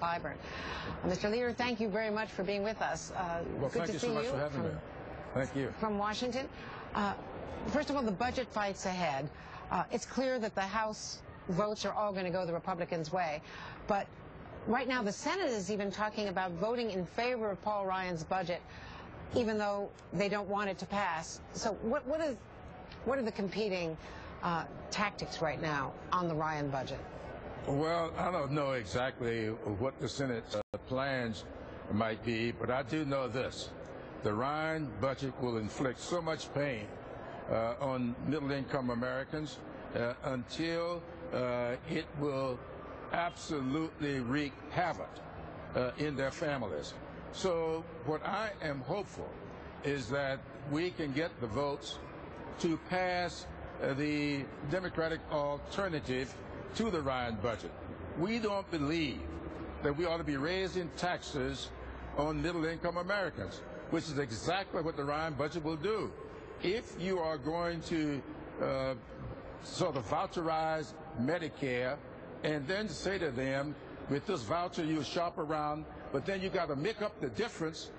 Clyburn. Mr. Leader, thank you very much for being with us. Well, good thank to see you so much for having me. Thank you. From Washington. First of all, the budget fight's ahead. It's clear that the House votes are all going to go the Republicans' way. But right now, the Senate is even talking about voting in favor of Paul Ryan's budget, even though they don't want it to pass. So what are the competing tactics right now on the Ryan budget? Well, I don't know exactly what the Senate's plans might be, but I do know this. The Ryan budget will inflict so much pain on middle-income Americans until it will absolutely wreak havoc in their families. So what I am hopeful is that we can get the votes to pass the Democratic alternative to the Ryan budget. We don't believe that we ought to be raising taxes on middle-income Americans, which is exactly what the Ryan budget will do. If you are going to sort of voucherize Medicare and then say to them, with this voucher you shop around, but then you got to make up the difference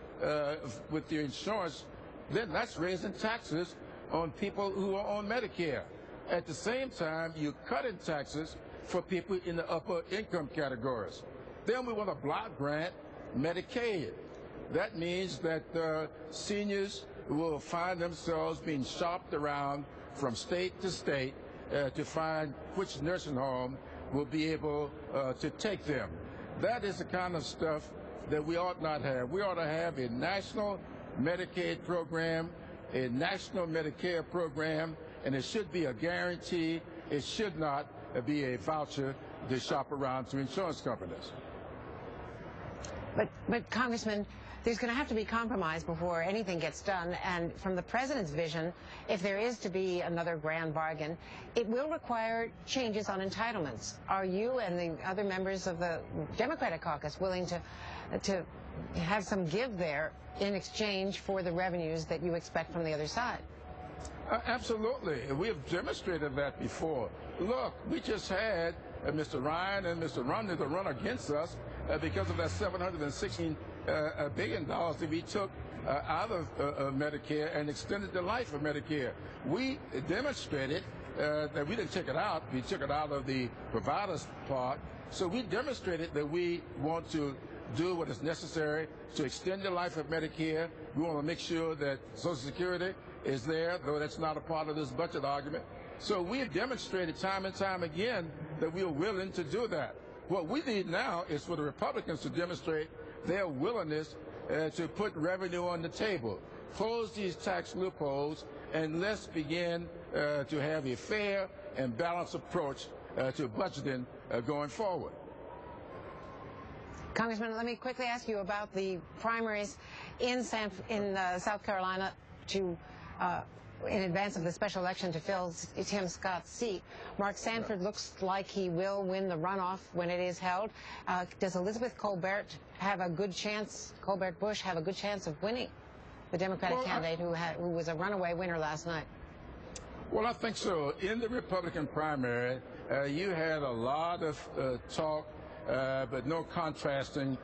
with your insurance, then that's raising taxes on people who are on Medicare. At the same time, you're cutting taxes for people in the upper income categories. Then we want to block grant Medicaid. That means that seniors will find themselves being shopped around from state to state to find which nursing home will be able to take them. That is the kind of stuff that we ought not have. We ought to have a national Medicaid program, a national Medicare program, and it should be a guarantee. It should not be a voucher to shop around to insurance companies. But Congressman, there's going to have to be compromise before anything gets done, and from the President's vision, if there is to be another grand bargain, it will require changes on entitlements. Are you and the other members of the Democratic caucus willing to have some give there in exchange for the revenues that you expect from the other side? Absolutely. We have demonstrated that before. Look, we just had Mr. Ryan and Mr. Romney to run against us because of that $716 billion that we took out of Medicare and extended the life of Medicare. We demonstrated that we didn't take it out. We took it out of the providers part. So we demonstrated that we want to do what is necessary to extend the life of Medicare. We want to make sure that Social Security is there, though that's not a part of this budget argument. So we have demonstrated time and time again that we are willing to do that. What we need now is for the Republicans to demonstrate their willingness to put revenue on the table, close these tax loopholes, and let's begin to have a fair and balanced approach to budgeting going forward. Congressman, let me quickly ask you about the primaries in South Carolina in advance of the special election to fill Tim Scott's seat. Mark Sanford looks like he will win the runoff when it is held. Does Elizabeth Colbert have a good chance, Colbert Bush have a good chance of winning the Democratic candidate who was a runaway winner last night? Well, I think so. In the Republican primary, you had a lot of talk, but no contrasting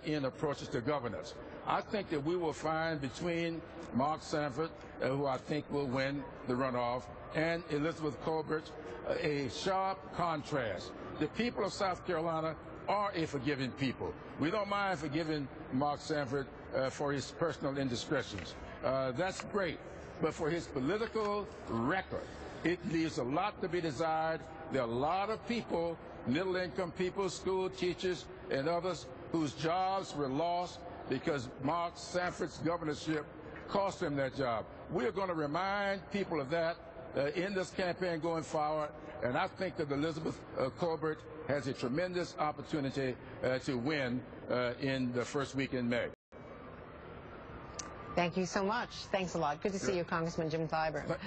in approaches to governance. I think that we will find between Mark Sanford, who I think will win the runoff, and Elizabeth Colbert, a sharp contrast. The people of South Carolina are a forgiving people. We don't mind forgiving Mark Sanford for his personal indiscretions. That's great. But for his political record, it leaves a lot to be desired. There are a lot of people, middle-income people, school teachers, and others whose jobs were lost because Mark Sanford's governorship cost him that job. We are going to remind people of that in this campaign going forward, and I think that Elizabeth Colbert has a tremendous opportunity to win in the first week in May. Thank you so much. Thanks a lot. Good to see you, Congressman Jim Clyburn.